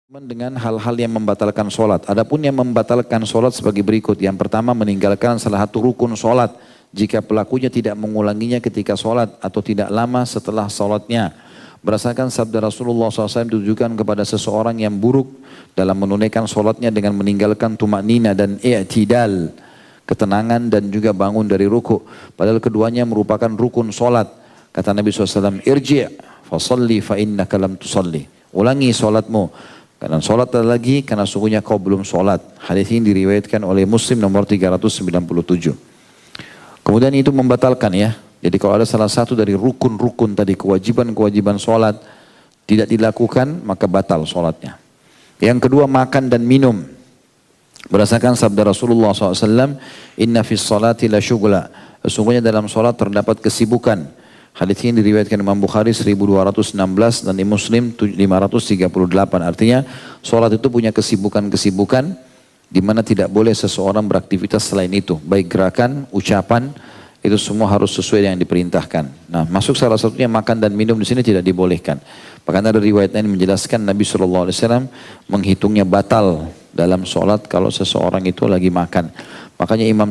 Dengan hal-hal yang membatalkan sholat. Adapun yang membatalkan sholat sebagai berikut. Yang pertama, meninggalkan salah satu rukun sholat jika pelakunya tidak mengulanginya ketika sholat atau tidak lama setelah sholatnya. Berdasarkan sabda Rasulullah SAW ditujukan kepada seseorang yang buruk dalam menunaikan sholatnya dengan meninggalkan tumaknina dan i'tidal, ketenangan dan juga bangun dari ruku. Padahal keduanya merupakan rukun sholat. Kata Nabi SAW, irji' fasalli fa innaka lam tusalli. Ulangi sholatmu. Karena sholat lagi, karena sungguhnya kau belum sholat. Hadis ini diriwayatkan oleh Muslim nomor 397. Kemudian itu membatalkan ya. Jadi kalau ada salah satu dari rukun-rukun tadi, kewajiban-kewajiban sholat tidak dilakukan, maka batal sholatnya. Yang kedua, makan dan minum. Berdasarkan sabda Rasulullah SAW, inna fis salati la syugla. Sesungguhnya dalam sholat terdapat kesibukan. Hadits ini diriwayatkan Imam Bukhari 1216 dan Imam Muslim 538. Artinya sholat itu punya kesibukan-kesibukan di mana tidak boleh seseorang beraktivitas selain itu. Baik gerakan, ucapan, itu semua harus sesuai dengan yang diperintahkan. Nah, masuk salah satunya makan dan minum di sini tidak dibolehkan. Bahkan ada riwayat lain menjelaskan Nabi SAW menghitungnya batal dalam sholat kalau seseorang itu lagi makan. Makanya Imam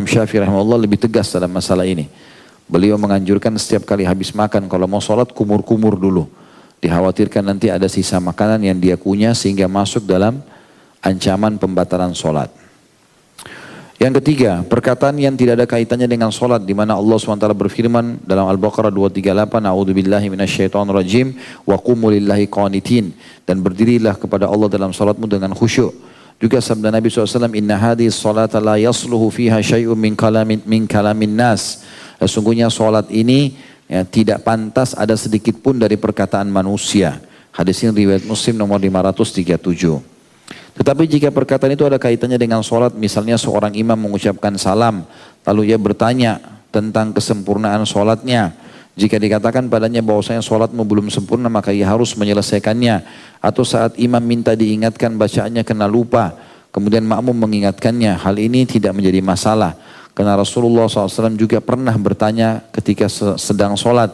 Syafi'i rahimahullah lebih tegas dalam masalah ini. Beliau menganjurkan setiap kali habis makan, kalau mau sholat kumur-kumur dulu. Dikhawatirkan nanti ada sisa makanan yang dia kunyah sehingga masuk dalam ancaman pembatalan sholat. Yang ketiga, perkataan yang tidak ada kaitannya dengan sholat, di mana Allah SWT berfirman dalam Al-Baqarah 238, A'udzubillahi minasyaitonirrajim, wa qumu lillahi qanitin, dan berdirilah kepada Allah dalam sholatmu dengan khusyuk. Juga sabda Nabi SAW, inna hadhihi sholata la yasluhu fiha syai'un min kalamin nas. Sesungguhnya sholat ini ya, tidak pantas ada sedikit pun dari perkataan manusia. Hadis ini riwayat Muslim nomor 537. Tetapi jika perkataan itu ada kaitannya dengan sholat, misalnya seorang imam mengucapkan salam, lalu ia bertanya tentang kesempurnaan sholatnya. Jika dikatakan padanya bahwasanya sholatmu belum sempurna, maka ia harus menyelesaikannya. Atau saat imam minta diingatkan bacaannya kena lupa, kemudian makmum mengingatkannya, hal ini tidak menjadi masalah. Karena Rasulullah SAW juga pernah bertanya ketika sedang sholat.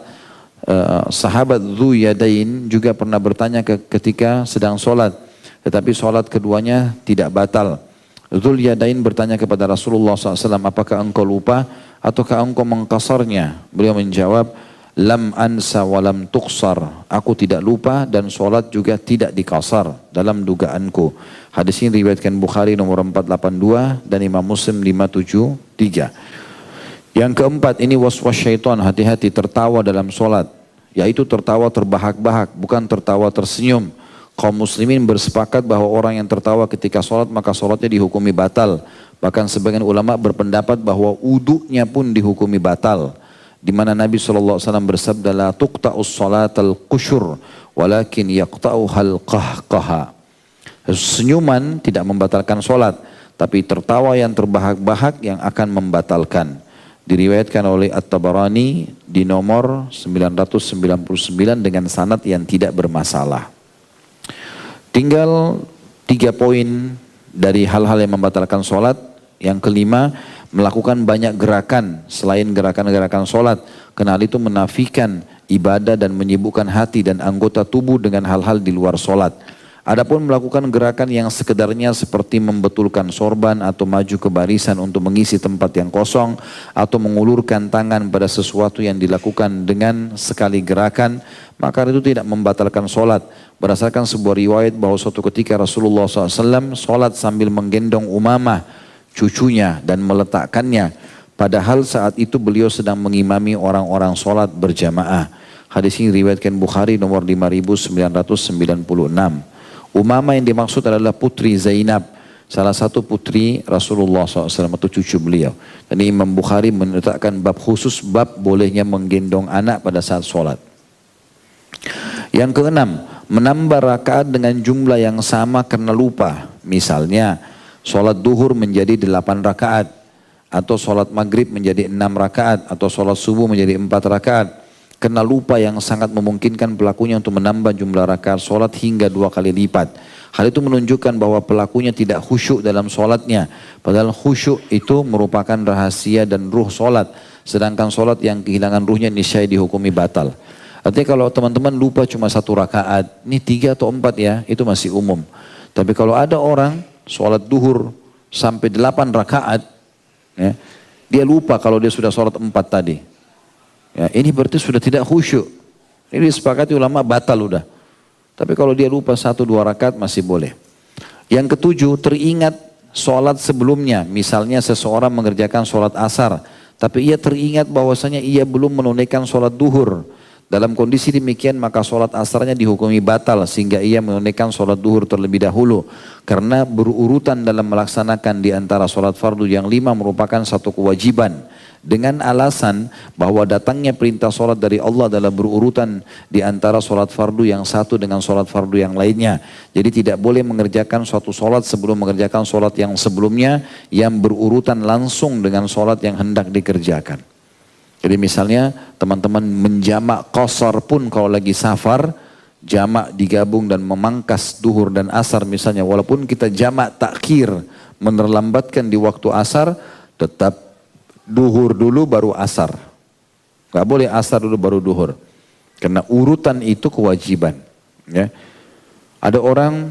Sahabat Dhu Yadain juga pernah bertanya ketika sedang sholat. Tetapi sholat keduanya tidak batal. Dhul Yadain bertanya kepada Rasulullah SAW, apakah engkau lupa ataukah engkau mengkasarnya? Beliau menjawab, lam ansa walam tuqsar. Aku tidak lupa dan sholat juga tidak dikasar dalam dugaanku. Hadis ini diriwayatkan Bukhari nomor 482 dan Imam Muslim 573. Yang keempat, ini waswas syaitan, hati-hati tertawa dalam sholat. Yaitu tertawa terbahak-bahak, bukan tertawa tersenyum. Kaum muslimin bersepakat bahwa orang yang tertawa ketika sholat maka sholatnya dihukumi batal. Bahkan sebagian ulama berpendapat bahwa uduknya pun dihukumi batal. Di mana Nabi SAW bersabda, la tuqta'us salatal qusyur walakin yaqta'uhal qahqaha. Senyuman tidak membatalkan sholat, tapi tertawa yang terbahak-bahak yang akan membatalkan. Diriwayatkan oleh At-Tabarani di nomor 999 dengan sanad yang tidak bermasalah. Tinggal 3 poin dari hal-hal yang membatalkan sholat. Yang kelima, melakukan banyak gerakan selain gerakan-gerakan sholat. Karena hal itu menafikan ibadah dan menyibukkan hati dan anggota tubuh dengan hal-hal di luar sholat. Adapun melakukan gerakan yang sekedarnya seperti membetulkan sorban atau maju ke barisan untuk mengisi tempat yang kosong atau mengulurkan tangan pada sesuatu yang dilakukan dengan sekali gerakan, maka itu tidak membatalkan sholat. Berdasarkan sebuah riwayat bahwa suatu ketika Rasulullah SAW sholat sambil menggendong Umamah, cucunya, dan meletakkannya. Padahal saat itu beliau sedang mengimami orang-orang sholat berjamaah. Hadis ini diriwayatkan Bukhari nomor 5996. Umamah yang dimaksud adalah putri Zainab, salah satu putri Rasulullah SAW atau cucu beliau. Dan Imam Bukhari menetapkan bab khusus, bab bolehnya menggendong anak pada saat sholat. Yang keenam, menambah rakaat dengan jumlah yang sama karena lupa. Misalnya, sholat duhur menjadi 8 rakaat, atau sholat maghrib menjadi 6 rakaat, atau sholat subuh menjadi 4 rakaat. Karena lupa yang sangat memungkinkan pelakunya untuk menambah jumlah rakaat sholat hingga 2 kali lipat. Hal itu menunjukkan bahwa pelakunya tidak khusyuk dalam sholatnya. Padahal khusyuk itu merupakan rahasia dan ruh sholat. Sedangkan sholat yang kehilangan ruhnya niscaya dihukumi batal. Artinya kalau teman-teman lupa cuma 1 rakaat, ini 3 atau 4 ya, itu masih umum. Tapi kalau ada orang sholat duhur sampai 8 rakaat, ya, dia lupa kalau dia sudah sholat 4 tadi. Ya, ini berarti sudah tidak khusyuk. Ini disepakati ulama batal udah. Tapi kalau dia lupa 1-2 rakaat masih boleh. Yang ketujuh, teringat sholat sebelumnya. Misalnya seseorang mengerjakan sholat asar, tapi ia teringat bahwasanya ia belum menunaikan sholat duhur. Dalam kondisi demikian maka sholat asarnya dihukumi batal sehingga ia menunaikan sholat duhur terlebih dahulu. Karena berurutan dalam melaksanakan di antara sholat fardu yang 5 merupakan satu kewajiban. Dengan alasan bahwa datangnya perintah sholat dari Allah dalam berurutan di antara sholat fardu yang satu dengan sholat fardu yang lainnya. Jadi tidak boleh mengerjakan suatu sholat sebelum mengerjakan sholat yang sebelumnya yang berurutan langsung dengan sholat yang hendak dikerjakan. Jadi misalnya teman-teman menjamak qasar pun kalau lagi safar, jamak digabung dan memangkas duhur dan asar misalnya. Walaupun kita jamak takhir menerlambatkan di waktu asar, tetap duhur dulu baru asar. Gak boleh asar dulu baru duhur. Karena urutan itu kewajiban. Ya. Ada orang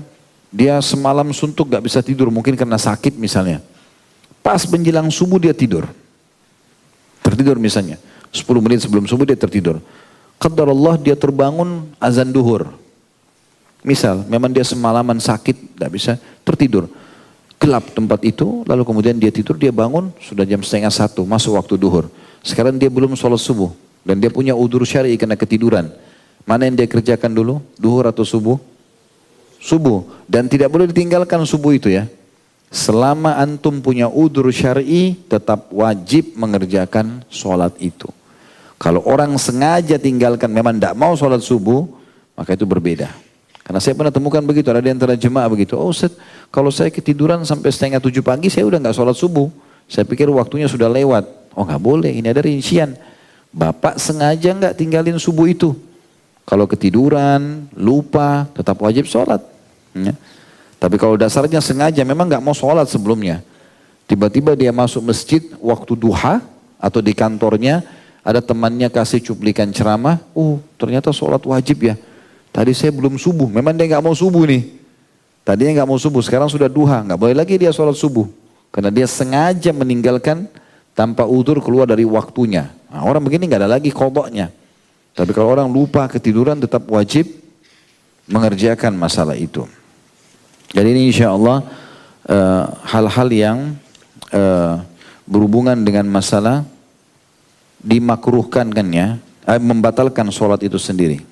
dia semalam suntuk gak bisa tidur mungkin karena sakit misalnya. Pas menjelang subuh dia tidur. Tertidur misalnya, 10 menit sebelum subuh dia tertidur. Qadarullah dia terbangun azan duhur. Misal, memang dia semalaman sakit, tidak bisa tertidur. Gelap tempat itu, lalu kemudian dia tidur, dia bangun, sudah jam 12:30, masuk waktu duhur. Sekarang dia belum sholat subuh, dan dia punya udzur syar'i karena ketiduran. Mana yang dia kerjakan dulu, duhur atau subuh? Subuh, dan tidak boleh ditinggalkan subuh itu ya. Selama antum punya udzur syar'i tetap wajib mengerjakan sholat itu. Kalau orang sengaja tinggalkan memang tidak mau sholat subuh, maka itu berbeda. Karena saya pernah temukan begitu, ada di antara jemaah begitu. Oh Ustaz, kalau saya ketiduran sampai 6:30 pagi saya udah nggak sholat subuh. Saya pikir waktunya sudah lewat. Oh nggak boleh, ini ada rincian. Bapak sengaja nggak tinggalin subuh itu. Kalau ketiduran, lupa, tetap wajib sholat. Ya. Tapi kalau dasarnya sengaja memang nggak mau sholat sebelumnya. Tiba-tiba dia masuk masjid waktu duha atau di kantornya ada temannya kasih cuplikan ceramah. Ternyata sholat wajib ya. Tadi saya belum subuh. Memang dia nggak mau subuh nih. Tadinya nggak mau subuh. Sekarang sudah duha. Nggak boleh lagi dia sholat subuh. Karena dia sengaja meninggalkan tanpa udzur keluar dari waktunya. Nah, orang begini nggak ada lagi qadanya. Tapi kalau orang lupa ketiduran tetap wajib mengerjakan masalah itu. Jadi ini insya Allah hal-hal yang berhubungan dengan masalah dimakruhkan kan ya, membatalkan sholat itu sendiri.